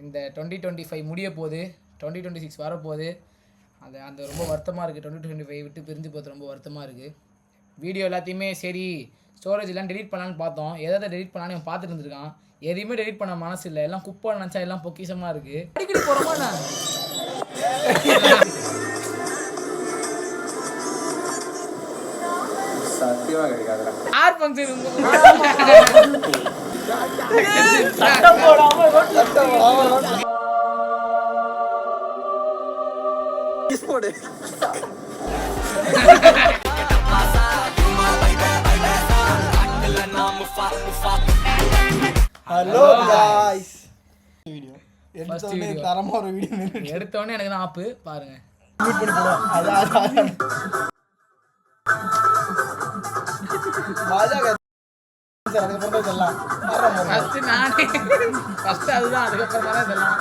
இந்த 2025 முடிய போகுது, 2026 வரப்போகுது. அந்த ரொம்ப வருத்தமாக இருக்குது. 2025 விட்டு பிரிஞ்சு போகிறது ரொம்ப வருத்தமாக இருக்குது. வீடியோ எல்லாத்தையுமே சரி ஸ்டோரேஜ் எல்லாம் டெலிட் பண்ணலான்னு பார்த்தோம். எதாவது டெலிட் பண்ணலான்னு இவன் பார்த்துட்டு இருந்திருக்கான். எதையுமே டெலிட் பண்ண மனசு இல்லை. எல்லாம் குப்பை நினச்சா எல்லாம் பொக்கிஷமாக இருக்குது. அடிக்கடி போகிறோமா நான் சத்தியமாக கிடைக்காது. ஆர் ஃபங்க்ஷன் ஹலோ गाइस வீடியோ எடுத்தோனே தரமா ஒரு வீடியோ எடுத்தோனே எனக்கு தான் ஆப்பு பாருங்க. மியூட் பண்ணி போடுவோம். அதான் மாஜா சார் அதுக்கு அப்புறம் இதெல்லாம் ஃபர்ஸ்ட் நானே ஃபர்ஸ்ட் அதுதான் அதுக்கு அப்புறமா தான் இதெல்லாம்.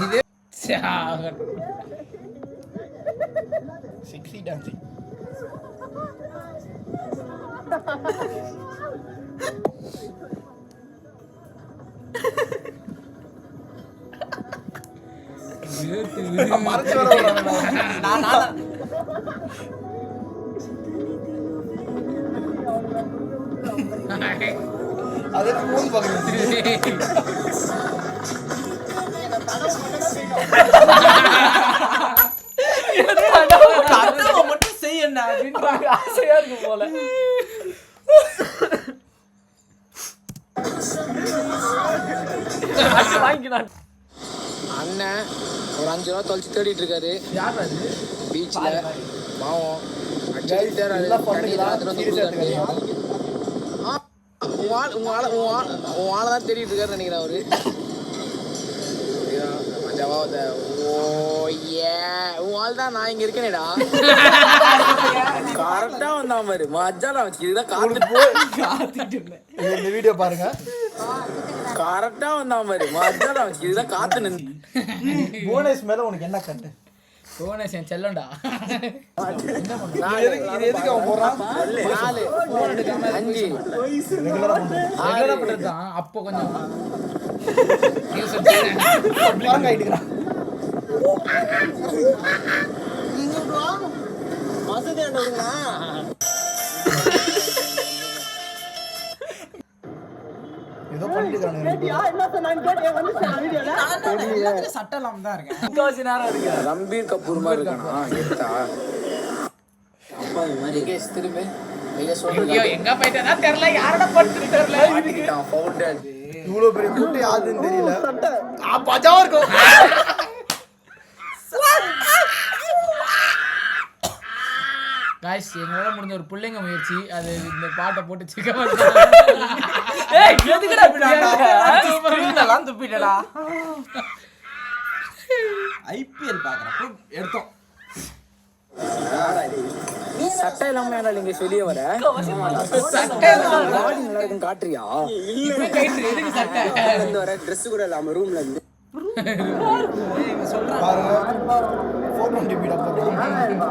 இது செக்ஸி டான்சிங் மறைச்சு வர நான் அதே ஃபோன் பாக்குறேன். மட்டும் செய்யண்டா அப்படின்றாங்க. ஆசையா இருக்கு போல. வாங்கிக்கலாம். அண்ணன் ஒரு 5 ரூபா தொலைச்சு தேடிட்டு இருக்காரு. யார் அது பீச்சில் பாவம் உன் ஆளை தான் தேடிட்டு இருக்காருன்னு நினைக்கிறேன் அவரு. உன் ஆள் தான் நான் இங்க இருக்கேனேடா. கரெக்டா வந்தான் பாரு மஜாலா வச்சுக்கிட்டு காத்துட்டு இருந்தேன். இந்த வீடியோ பாருங்க. கரெக்டா வந்தான் பாரு மஜாலா வச்சுக்கிட்டு காத்து நின்று. போனஸ் மேல உனக்கு என்ன கண்டு? போனஸ் என் செல்லண்டா. இது எதுக்கு அவன் போறான்? 4 5 ரெகுலரா பண்றதுதான். அப்போ கொஞ்சம் நியூஸ் பாருங்க ஆயிட்டுக்கிறான். ஏதோ பண்ணிட்டு சட்டலாம் தான் இருக்கேன். ரம்பீர் கபூர் மாதிரி இருக்கானா? திரும்ப எங்க போயிட்டா தெரியல. யாரோட படுத்து தெரியல. இவ்வளவு பெரிய குட்டி யாருன்னு தெரியல. பஜாவா இருக்கும். गाइस எங்களால முடிஞ்ச ஒரு புள்ளைங்க முயற்சி. அது இந்த பாட்டை போட்டு சிக்க ஏய் எதுக்குடா இப்படி ஸ்கிரீன்லாம் துப்பிட்டடா. ஐபிஎல் பாக்குறப்ப எடுத்தோம். சட்டை இல்லாம நீங்க வெளியே வர சட்டை நல்லா இருக்கும் காட்டுறியா? இல்ல எதுக்கு சட்டை வந்து வர Dress கூட இல்லாம ரூம்ல இருந்து பாருங்க 420 பீடா போடுறாங்க.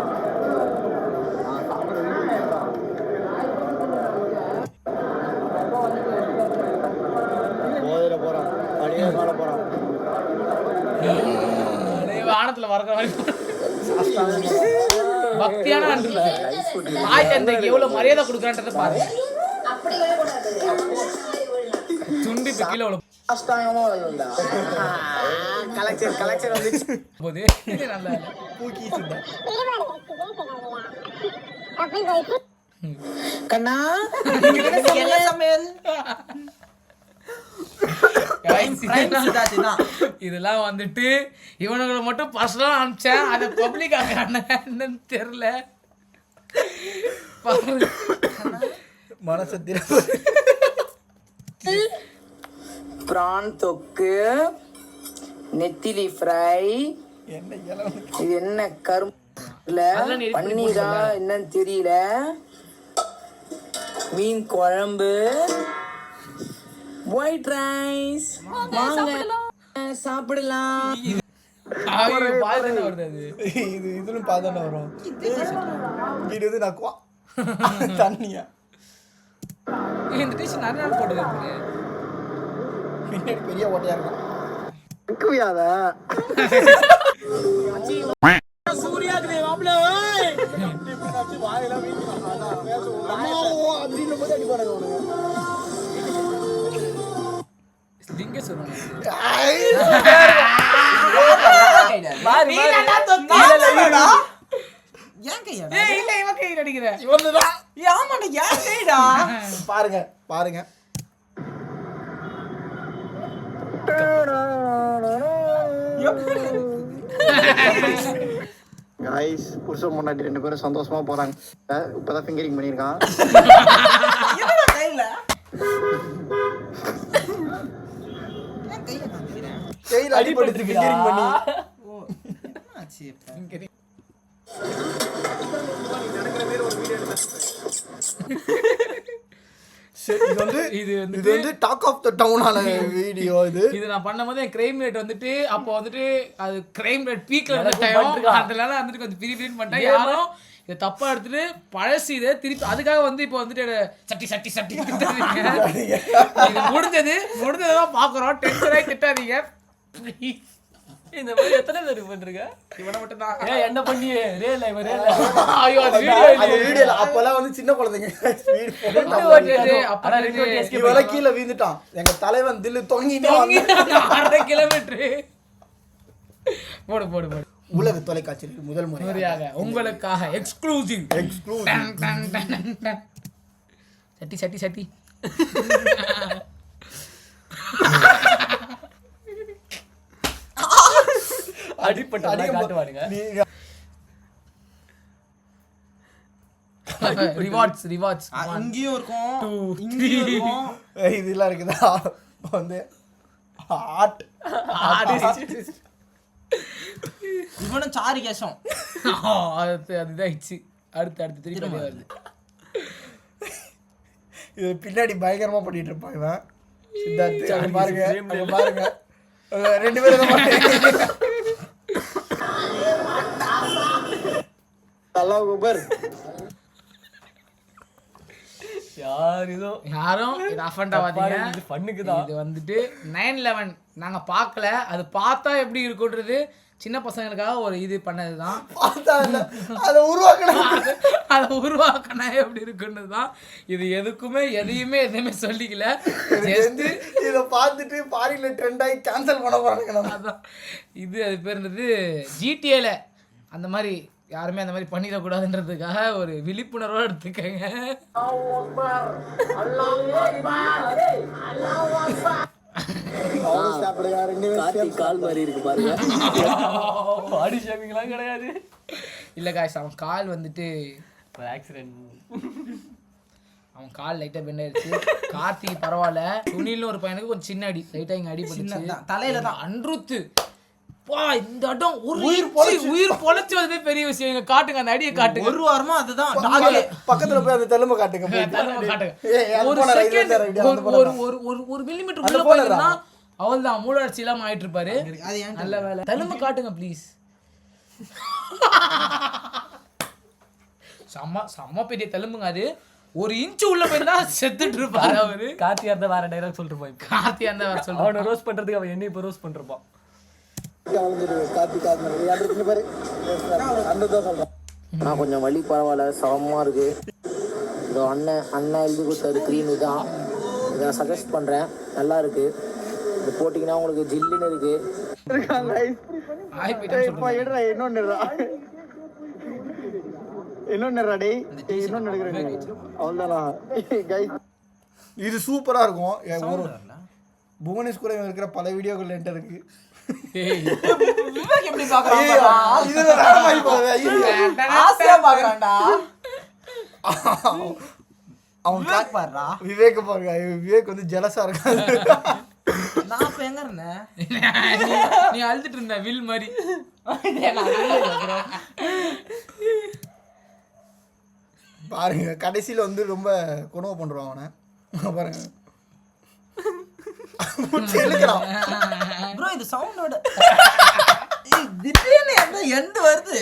போயிர போறான். பழைய கால போறான். வானத்துல வரற மாதிரி பக்தியான அன்றுல தாய் தந்தைக்கு எவ்வளவு மரியாதை கொடுக்குறான்றத பாருங்க. அப்படி விழ கூடாது. துண்டி கீழ விழ அஷ்டாயமா விழுந்தா. கலெக்ஷன் வந்துச்சு போது நல்ல பூக்கி சுண்டா. கண்ணா என்ன சமையல்? இதெல்லாம் வந்துட்டு இவனுங்களை மட்டும் பர்சனலா அனுப்பிச்சேன். அதை பப்ளிக் என்னன்னு தெரியல. மனசத்திர பிரான் தொக்கு, நெத்திலி ஃப்ரை, இது என்ன கரும்புல பன்னீரா என்னன்னு தெரியல, மீன் குழம்பு, ஒயிட் ரைஸ், மாங்காய் சாப்பிடலாம். பாத்து வருது அது. இது இதுன்னு பார்த்தானே வரும். இது வந்து நான் தண்ணியா இந்த டிஷர்ட் நிறைய நாள் போட்டுருக்கு. பின்னாடி பெரிய ஓட்டையா இருக்கும். சூர்யாக்கு மாப்ள ஓய். வாயெல்லாம் வீங்கிடும். அப்படின்னு போது அடிப்பானுங்க அவனுங்க. லிங்க சொல்லுங்க. மாறி மாறி. ஏன் கையா? ஏய் இல்ல இவன் கை அடிக்குற. இவன்தான். ஆமாடா ஏன் கைடா? பாருங்க பாருங்க. गाइस புருஷன் முன்னாடி ரெண்டு பேரும் சந்தோஷமா போறாங்க. இப்பதான் ஃபிங்கரிங் பண்ணிருக்கான். என்னடா கையில? ஏன் கைய காமிக்கிறேன்? கையில அடிபட்டு ஃபிங்கரிங் பண்ணி. ஓ என்னாச்சு இப்ப? ஃபிங்கரிங். இது வந்து டாக் ஆஃப் த டவுனான வீடியோ இது. இது நான் பண்ணும்போது என் கிரைம் ரேட் வந்துட்டு அப்போ வந்துட்டு அது கிரைம் ரேட் பீக்ல இருந்த டைம். அதனால வந்துட்டு கொஞ்சம் பிரிபிரின் பண்ணிட்டேன். யாரும் இதை தப்பா எடுத்துட்டு பழசு இதை திருப்பி அதுக்காக வந்து இப்போ வந்துட்டு சட்டி சட்டி சட்டி திட்டாதீங்க. இது முடிஞ்சதான் பாக்குறோம். டென்ஷன் ஆகி திட்டாதீங்க. இந்த மாதிரி எத்தனை பேர் பண்றீங்க? இவனை மட்டும் தான். ஏய் என்ன பண்ணியே? ரேல இவ ரேல. ஐயோ அது அந்த வீடியோல அப்பலாம் வந்து சின்ன குழந்தைங்க ஸ்பீட் இவள கீழ விழுந்துட்டான். எங்க தலைவன் தில்லு தொங்கிட்டே 1/2 கிலோமீட்டர். போடு போடு போடு. உலக தொலைக்காட்சியில் முதல் முறையாக உங்களுக்காக எக்ஸ்க்ளூசிவ் சட்டி சட்டி சட்டி. அடிப்பட்ட காட்டுவானுங்க. ரிவார்ட்ஸ் இங்கேயும் இருக்கும் இங்கேயும் இருக்கும். இதெல்லாம் இருக்குதா வந்து ஆட் இவனும் சாரி கேஷம். அதுதாயிடுச்சு. அடுத்து திருப்பி வருது. இது பின்னாடி பயங்கரமா பண்ணிட்டு இருப்பான் இவன் சித்தார்த். அங்க பாருங்க ரெண்டு பேரும் அல்லாஹ் அக்பர். யாரும் இது அஃபண்டா பாத்தீங்க. இது பண்ணுக்குதான். இது வந்துட்டு 9/11 நாங்க பார்க்கல. அது பார்த்தா எப்படி இருக்குன்றது சின்ன பசங்களுக்காக ஒரு இது பண்ணதுதான். அதை உருவாக்கினா எப்படி இருக்குன்றதுதான். இது எதுவுமே சொல்லிக்கல. இதை பார்த்துட்டு ஃபாரின்ல ட்ரெண்ட் ஆகி கேன்சல் பண்ண போறாங்க. இது அது பேருன்றது ஜிடிஏல அந்த மாதிரி யாருமே அந்த மாதிரி பண்ணிடக்கூடாதுன்றதுக்காக ஒரு விழிப்புணர்வோடு எடுத்துக்கங்க. கிடையாது. இல்ல காய்ஸ் அவன் கால் வந்துட்டு ஆக்சிடென்ட். அவன் கால் லைட்டா பெண்ட் ஆயிடுச்சு. கார்த்திக் பரவாயில்ல. சுனில்னு ஒரு பையனுக்கு கொஞ்சம் சின்ன அடி லைட்டா இங்க அடிபட்டுச்சு தலையில தான். அன்ருத்து இந்த இடம் உயிர் பொழைச்சு வந்து பெரிய விஷயம். இங்க காட்டுங்க அந்த அடியை காட்டுங்க. ஒரு வாரமா அதுதான் பக்கத்துல போய் அந்த தெலும்பு காட்டுங்க. ஒரு மில்லிமீட்டர் உள்ள போயிருந்தா அவள் தான் மூடாட்சி இல்லாம ஆயிட்டு இருப்பாரு. நல்ல வேலை. தெலும்பு காட்டுங்க ப்ளீஸ். செம்ம பெரிய தெலும்புங்க அது. 1 இன்ச் உள்ள போயிருந்தா செத்துட்டு இருப்பாரு அவரு. கார்த்தியா இருந்தா வேற டைலாக் சொல்லிட்டு போய். கார்த்தியா இருந்தா வேற சொல்லுவான். அவனை ரோஸ்ட் பண்றதுக்கு அவன் என்ன இப்ப ரோஸ்ட் பண்றப்பான். நான் கொஞ்சம் வலி பரவாயில்ல, சமமா இருக்கு. இந்த அண்ணன் எழுதி கொடுத்தது க்ரீம் தான். இதை சஜஸ்ட் பண்றேன், நல்லா இருக்கு. இது போட்டிங்கன்னா உங்களுக்கு ஜில்லுன்னு இருக்கு. இது சூப்பரா இருக்கும். புவனேஷ் கூட இருக்கிற பல வீடியோக்கள் என்கிட்ட இருக்கு. விவேக் பாருங்க, விவேக் வந்து ஜெலஸா இருக்காரு. நான் இப்ப எங்க இருந்தேன்? நீ அழுதுட்டு இருந்த வில் மாதிரி. பாருங்க கடைசியில வந்து ரொம்ப கொடுமை பண்றான் அவனை. பாருங்க ப்ரோ இது சவுண்டோட திடீர்னு எந்த வருது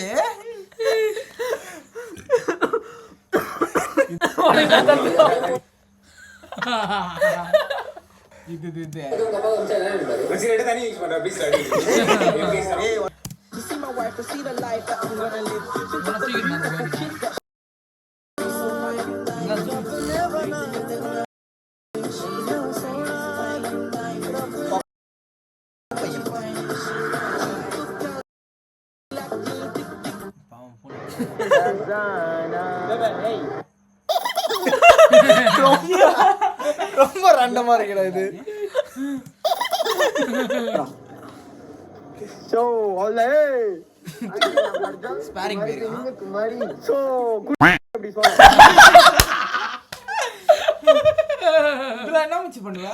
ரொம்ப ரண்டமா இருக்குடா இது. ஸ்பாரிங் என்ன முச்சு பண்ணுவ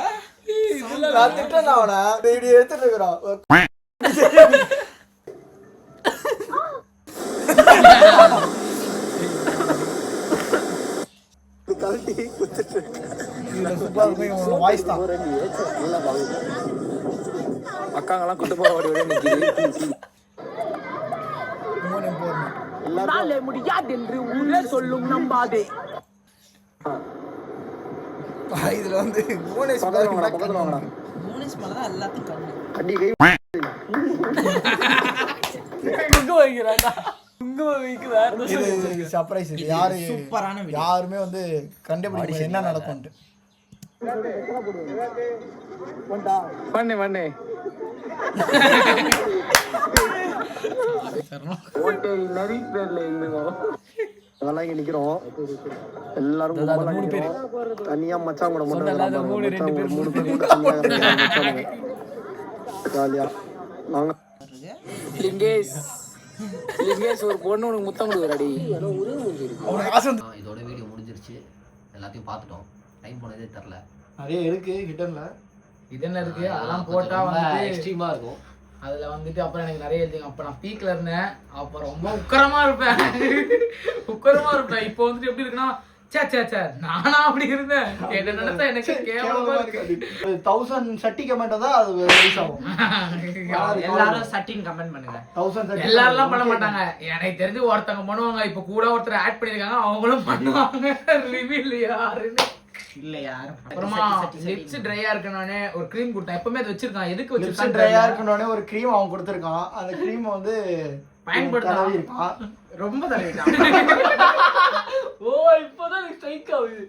நான் திட்டேன் அவனை இப்படி எடுத்துட்டு இருக்கிறான். வாய்ஸ் தான் அக்காங்கெல்லாம் கொண்டு போக ஓடி ஓடி நிற்கிது. முடியாது என்று ஊரே சொல்லும் நம்பாதே. இதுல வந்து மூணேஸ் மேலதான் எல்லாத்தையும் கண்ணு இது சர்ப்ரைஸ். இது யாரு சூப்பரான வீடியோ. யாருமே வந்து கண்டுபிடிக்க என்ன நடக்கும்ட்டு. பண்ணு அதெல்லாம் இங்க நிக்கிறோம் எல்லாரும் தனியா மச்சான் கூட மூணு பேர் ஜாலியா வாங்க. லிங்கேஷ் ஒரு பொண்ணு உனக்கு முத்தம் கொடுக்குறாடி. இதோட வீடியோ முடிஞ்சிருச்சு. எல்லாத்தையும் பார்த்துட்டோம். டைம் போனதே தெரில. நிறைய இருக்கு ஹிட்டன்ல. இதென்ன இருக்கு அதெல்லாம் போட்டா வந்து எக்ஸ்ட்ரீமா இருக்கும். அதில் வந்துட்டு அப்புறம் எனக்கு நிறைய எழுதிங்க. அப்போ நான் பீக்கில் இருந்தேன். அப்போ ரொம்ப உக்கரமா இருப்பேன். இப்போ வந்துட்டு எப்படி இருக்குன்னா சே நானா அப்படி இருந்தேன். என்ன நினைச்சா எனக்கு கேவலமா இருக்கு. 1000 சட்டி கமெண்ட் தான் அது ரிலீஸ் ஆகும். எல்லாரும் சட்டின் கமெண்ட் பண்ணுங்க. 1000 எல்லாரும் பண்ண மாட்டாங்க. எனக்கு தெரிஞ்சு ஒருத்தவங்க பண்ணுவாங்க. இப்போ கூட ஒருத்தர் ஆட் பண்ணிருக்காங்க. அவங்களும் பண்ணுவாங்க. ரிவீல் யாருன்னு இல்ல யாரும். அப்புறமா லிப்ஸ் ட்ரையா இருக்கனே ஒரு க்ரீம் கொடுத்தேன். எப்பவுமே அது வச்சிருக்கான். எதுக்கு லிப்ஸ் வச்சிருக்கான்? ட்ரையா இருக்கனே ஒரு க்ரீம் அவன் கொடுத்திருக்கான். அந்த க்ரீம் வந்து பயன்படுத்தாம இருக்கான். ரொம்ப தடவிட்டான். ஓ இப்போதான் எனக்கு ஸ்ட்ரைக் ஆகுது.